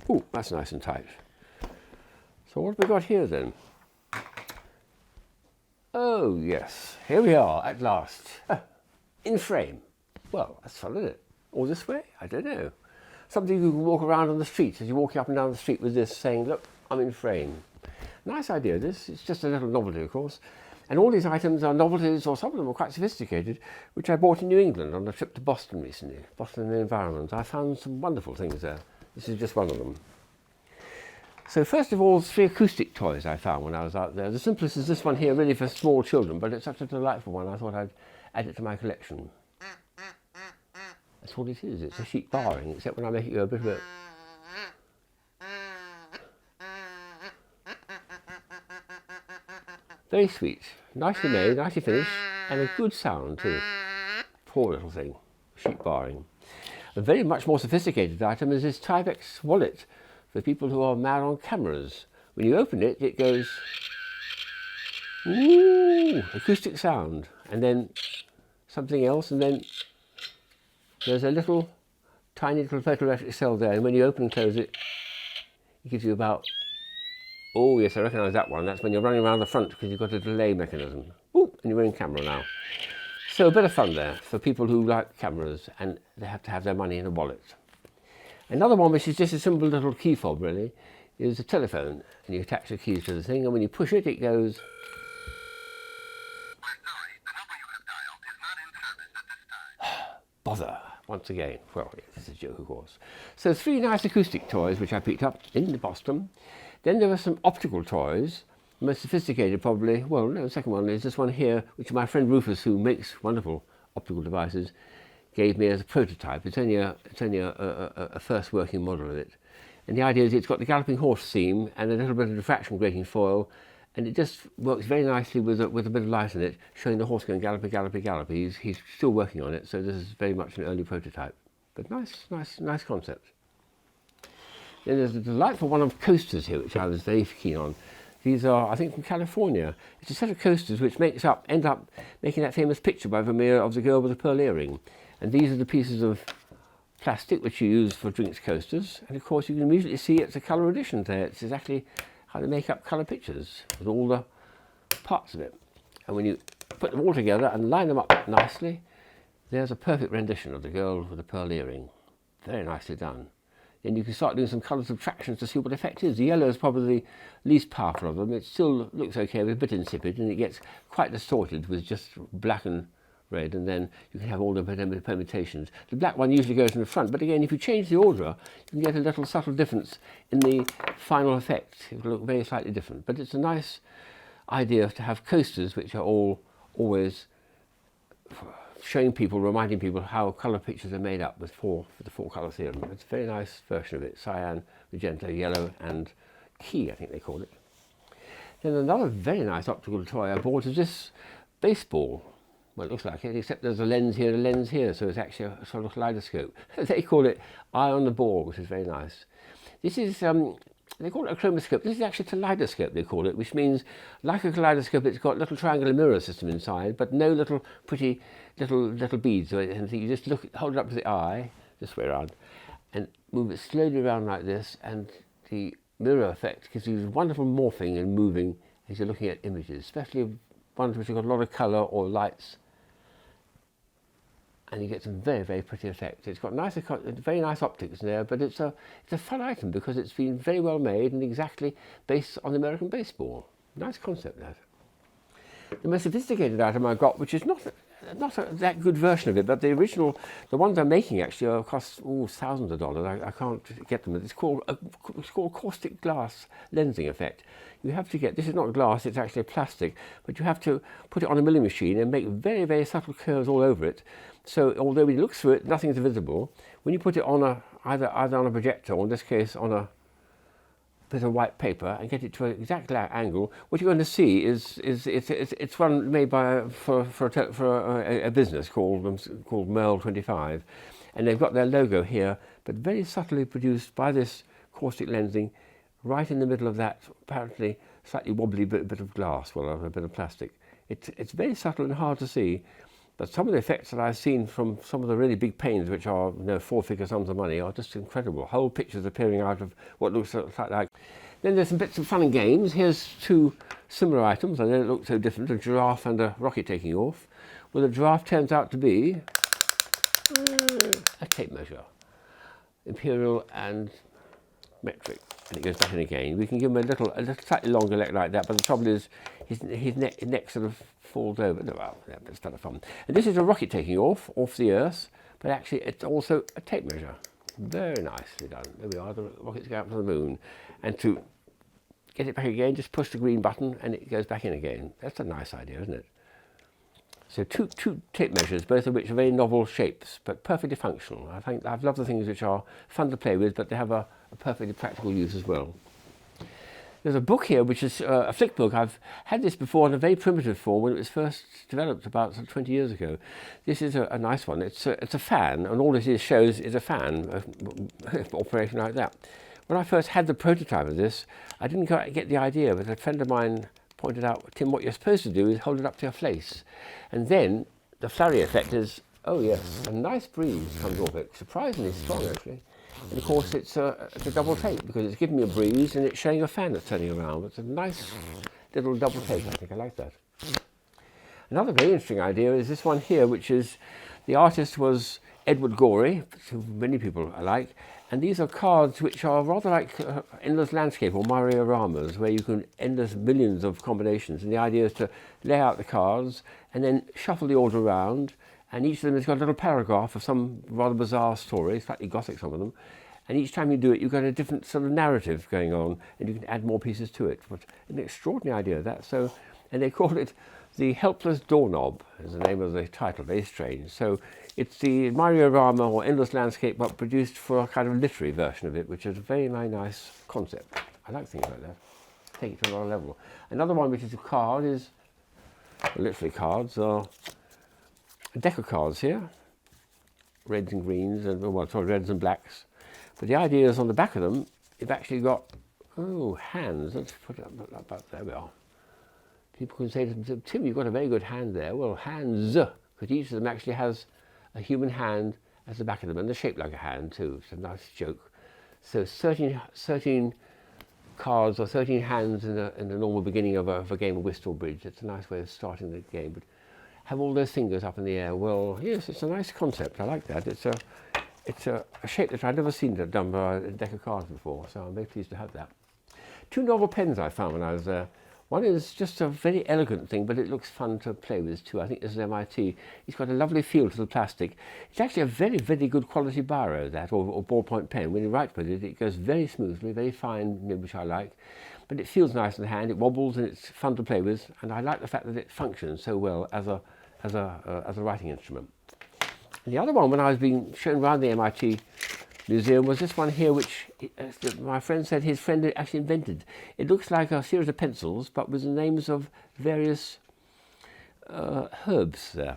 Ooh, that's nice and tight. So what have we got here then? Oh yes, here we are at last. In frame. Well, that's fun, isn't it? Or this way? I don't know. Something you can walk around on the street as you're walking up and down the street with this saying, look, I'm in frame. Nice idea, this. It's just a little novelty, of course. And all these items are novelties, or some of them are quite sophisticated, which I bought in New England on a trip to Boston recently. Boston and the environment. I found some wonderful things there. This is just one of them. So first of all, 3 acoustic toys I found when I was out there. The simplest is this one here, really for small children, but it's such a delightful one, I thought I'd add it to my collection. That's all it is. It's a sheep barring, except when I make it go a bit of a... Very sweet, nicely made, nicely finished, and a good sound too. Poor little thing, sheep barring. A very much more sophisticated item is this Tyvek's wallet for people who are mad on cameras. When you open it, it goes, ooh, acoustic sound, and then something else, and then there's a little, tiny little photoelectric cell there, and when you open and close it, it gives you about, oh yes, I recognise that one. That's when you're running around the front because you've got a delay mechanism. Ooh, and you're in camera now. So a bit of fun there for people who like cameras and they have to have their money in a wallet. Another one, which is just a simple little key fob really, is a telephone. And you attach the keys to the thing, and when you push it, it goes... Bother, once again. Well, yeah, this is a joke, of course. So 3 nice acoustic toys, which I picked up in Boston. Then there were some optical toys, the most sophisticated probably. Well, no, the second one is this one here, which my friend Rufus, who makes wonderful optical devices, gave me as a prototype. It's only a first working model of it. And the idea is it's got the galloping horse theme and a little bit of diffraction grating foil, and it just works very nicely with a bit of light in it, showing the horse going gallopy, gallopy, gallopy. He's still working on it, so this is very much an early prototype. But nice concept. Then there's a delightful one of coasters here, which I was very keen on. These are, I think, from California. It's a set of coasters which end up making that famous picture by Vermeer of the girl with the pearl earring. And these are the pieces of plastic which you use for drinks coasters. And of course, you can immediately see it's a colour edition there. It's exactly how they make up colour pictures with all the parts of it. And when you put them all together and line them up nicely, there's a perfect rendition of the girl with the pearl earring. Very nicely done. Then you can start doing some colour subtractions to see what the effect is. The yellow is probably the least powerful of them. It still looks okay, but a bit insipid, and it gets quite distorted with just black and red, and then you can have all the permutations. The black one usually goes in the front, but again, if you change the order, you can get a little subtle difference in the final effect. It will look very slightly different, but it's a nice idea to have coasters which are always showing people, reminding people how colour pictures are made up with the 4 colour theorem. It's a very nice version of it, cyan, magenta, yellow and key, I think they call it. Then another very nice optical toy I bought is this baseball. Well, it looks like it, except there's a lens here, so it's actually a sort of kaleidoscope. They call it eye on the ball, which is very nice. This is, they call it a chromoscope. This is actually a kaleidoscope, they call it, which means, like a kaleidoscope, it's got a little triangular mirror system inside, but no little pretty little beads or anything. You just hold it up to the eye, this way around, and move it slowly around like this, and the mirror effect gives you wonderful morphing and moving as you're looking at images, especially ones which have got a lot of colour or lights. And you get some very, very pretty effects. It's got very nice optics in there, but it's a fun item because it's been very well made and exactly based on American baseball. Nice concept, that. The most sophisticated item I got, which is not that good version of it, but the original, the ones I'm making actually cost thousands of dollars. I can't get them. It's called Caustic Glass lensing effect. You have to get, this is not glass, it's actually plastic, but you have to put it on a milling machine and make very, very subtle curves all over it. So although when you look through it, nothing's visible. When you put it on either on a projector, or in this case on a bit of white paper, and get it to an exact angle, what you're going to see is it's one made by for a business called Merle 25, and they've got their logo here, but very subtly produced by this caustic lensing, right in the middle of that apparently slightly wobbly bit of glass, well, a bit of plastic. It's very subtle and hard to see, But some of the effects that I've seen from some of the really big panes, which are, you know, four-figure sums of money, are just incredible. Whole pictures appearing out of what looks like. Then there's some bits of fun and games. Here's two similar items. I know it looks so different, a giraffe and a rocket taking off. Well, the giraffe turns out to be a tape measure, imperial and metric, and it goes back in again. We can give him a little slightly longer leg like that, but the trouble is his neck sort of falls over. No, well, yeah, it's kind of fun. And this is a rocket taking off the Earth, but actually it's also a tape measure. Very nicely done. There we are, the rocket's going up to the moon. And to get it back again, just push the green button and it goes back in again. That's a nice idea, isn't it? So two tape measures, both of which are very novel shapes, but perfectly functional. I think I've loved the things which are fun to play with, but they have a perfectly practical use as well. There's a book here, which is a flick book. I've had this before in a very primitive form when it was first developed about 20 years ago. This is a nice one. It's a fan, and all it shows is a fan operation like that. When I first had the prototype of this, I didn't quite get the idea, but a friend of mine pointed out, Tim, what you're supposed to do is hold it up to your face. And then the flurry effect is, oh yes, a nice breeze comes off it, surprisingly strong actually. And of course it's a double take because it's giving me a breeze and it's showing a fan that's turning around. It's a nice little double take, I think I like that. Another very interesting idea is this one here, which is, the artist was Edward Gorey, who many people like, and these are cards which are rather like Endless Landscape or Marioramas, where you can endless millions of combinations, and the idea is to lay out the cards and then shuffle the order around, and each of them has got a little paragraph of some rather bizarre story, slightly gothic some of them, and each time you do it you've got a different sort of narrative going on and you can add more pieces to it. But an extraordinary idea that. So, and they call it the Helpless Doorknob is the name of the title, very strange. So it's the Mariorama or Endless Landscape, but produced for a kind of literary version of it, which is a very, very nice concept. I like things like that. Take it to another level. Another one which is a card is, well, literally cards, are a deck of cards here, reds and greens, and well, sorry, reds and blacks. But the idea is on the back of them, you've actually got, oh, hands. Let's put it up, there we are. People can say to themselves, Tim, you've got a very good hand there. Well, hands, because each of them actually has a human hand as the back of them, and they're shaped like a hand too. It's a nice joke. So 13 cards or 13 hands in the normal beginning of a game of whist or bridge. It's a nice way of starting the game. But have all those fingers up in the air. Well, yes, it's a nice concept. I like that. It's a shape that I've never seen done by a deck of cards before, so I'm very pleased to have that. Two novel pens I found when I was there. One is just a very elegant thing, but it looks fun to play with too. I think this is MIT. It's got a lovely feel to the plastic. It's actually a very, very good quality biro, that, or ballpoint pen. When you write with it, it goes very smoothly, very fine, which I like. But it feels nice in the hand, it wobbles, and it's fun to play with. And I like the fact that it functions so well as a writing instrument. And the other one, when I was being shown around the MIT museum, was this one here, which my friend said his friend actually invented. It looks like a series of pencils, but with the names of various herbs there.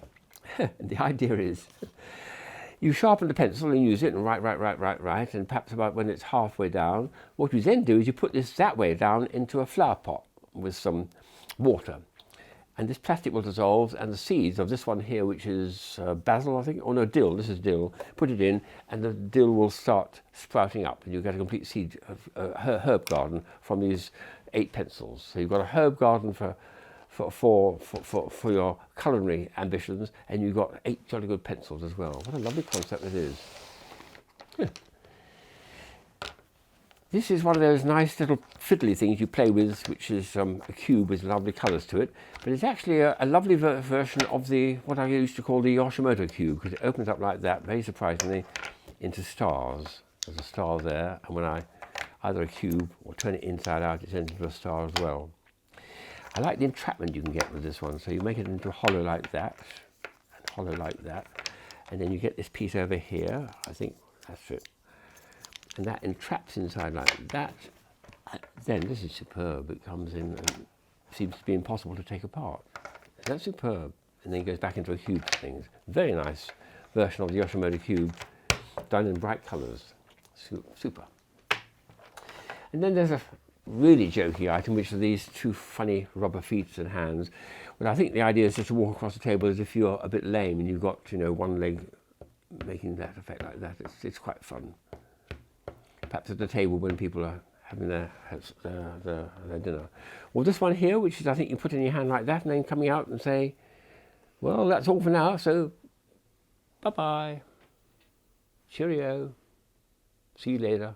And the idea is, you sharpen the pencil and use it and write, and perhaps about when it's halfway down, what you then do is you put this that way down into a flower pot with some water. And this plastic will dissolve, and the seeds of this one here, which is basil, I think, or no, dill, this is dill, put it in, and the dill will start sprouting up, and you get a complete seed of herb garden from these 8 pencils. So you've got a herb garden for your culinary ambitions, and you've got 8 jolly good pencils as well. What a lovely concept it is. Yeah. This is one of those nice little fiddly things you play with, which is a cube with lovely colours to it. But it's actually a lovely version of what I used to call the Automotive Cube, because it opens up like that, very surprisingly, into stars. There's a star there, and when I either a cube or turn it inside out, it turns into a star as well. I like the entrapment you can get with this one. So you make it into a hollow like that, and hollow like that, and then you get this piece over here. I think that's it. And that entraps inside like that. Then this is superb. It comes in and seems to be impossible to take apart. That's superb. And then it goes back into a cube thing. Very nice version of the Automotive Cube, done in bright colours. Super. And then there's really jokey item, which are these two funny rubber feet and hands. Well, I think the idea is just to walk across the table as if you're a bit lame and you've got, you know, one leg making that effect like that. It's quite fun. Perhaps at the table when people are having their dinner. Well, this one here, which is, I think you put in your hand like that and then coming out and say, well, that's all for now, so bye-bye. Cheerio. See you later.